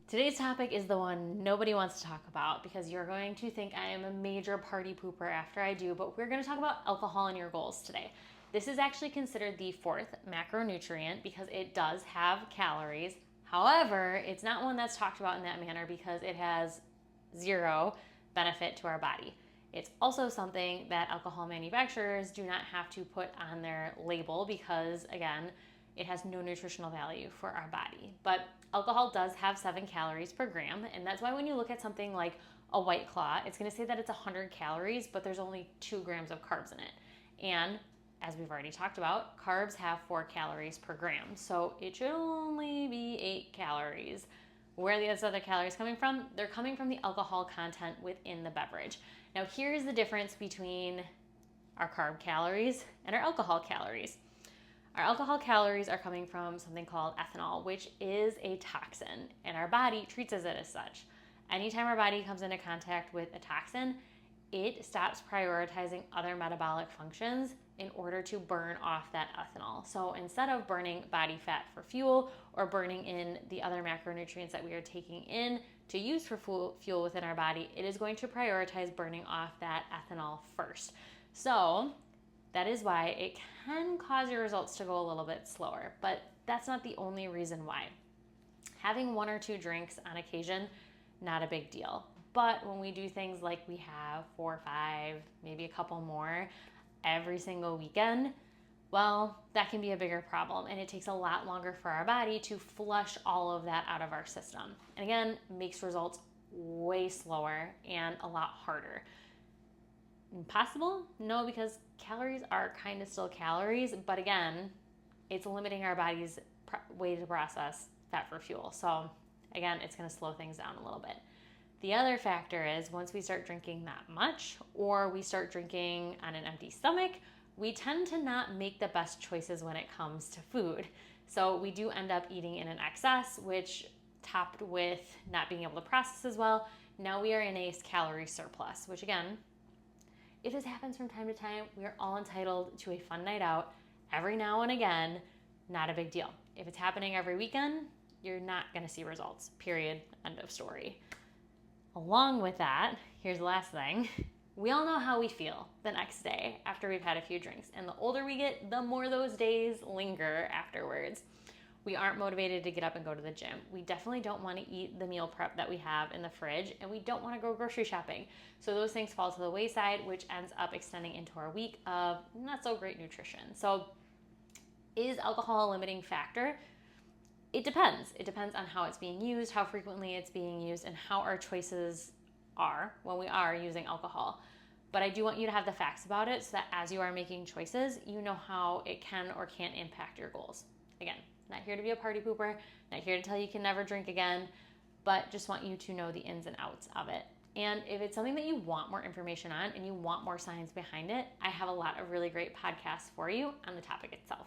Today's topic is the one nobody wants to talk about because you're going to think I am a major party pooper after I do, but we're going to talk about alcohol in your goals today. This is actually considered the fourth macronutrient because it does have calories. However, it's not one that's talked about in that manner because it has zero benefit to our body. It's also something that alcohol manufacturers do not have to put on their label because, again, it has no nutritional value for our body. But alcohol does have 7 calories per gram, and that's why when you look at something like a White Claw, it's going to say that it's 100 calories, but there's only 2 grams of carbs in it. And as we've already talked about, carbs have 4 calories per gram, so it should only be 8 calories. Where are the other calories coming from? They're coming from the alcohol content within the beverage. Now, here's the difference between our carb calories and our alcohol calories. Our alcohol calories are coming from something called ethanol, which is a toxin, and our body treats it as such. Anytime our body comes into contact with a toxin, it stops prioritizing other metabolic functions in order to burn off that ethanol. So instead of burning body fat for fuel or burning in the other macronutrients that we are taking in to use for fuel within our body, it is going to prioritize burning off that ethanol first. So that is why it can cause your results to go a little bit slower, but that's not the only reason why. Having 1 or 2 drinks on occasion, not a big deal. But when we do things like we have 4 or 5, maybe a couple more every single weekend, well, that can be a bigger problem, and it takes a lot longer for our body to flush all of that out of our system. And again, makes results way slower and a lot harder. Impossible? No, because calories are kind of still calories, but again, it's limiting our body's way to process fat for fuel. So again, it's going to slow things down a little bit. The other factor is once we start drinking that much, or we start drinking on an empty stomach, we tend to not make the best choices when it comes to food. So we do end up eating in an excess, which topped with not being able to process as well, now we are in a calorie surplus, which again, if this happens from time to time, we are all entitled to a fun night out every now and again, not a big deal. If it's happening every weekend, you're not going to see results, period, end of story. Along with that, here's the last thing. We all know how we feel the next day after we've had a few drinks. And the older we get, the more those days linger afterwards. We aren't motivated to get up and go to the gym. We definitely don't want to eat the meal prep that we have in the fridge, and we don't want to go grocery shopping. So those things fall to the wayside, which ends up extending into our week of not so great nutrition. So is alcohol a limiting factor? It depends. It depends on how it's being used, how frequently it's being used, and how our choices are when we are using alcohol. But I do want you to have the facts about it so that as you are making choices, you know how it can or can't impact your goals. Again, not here to be a party pooper, not here to tell you can never drink again, but just want you to know the ins and outs of it. And if it's something that you want more information on and you want more science behind it, I have a lot of really great podcasts for you on the topic itself.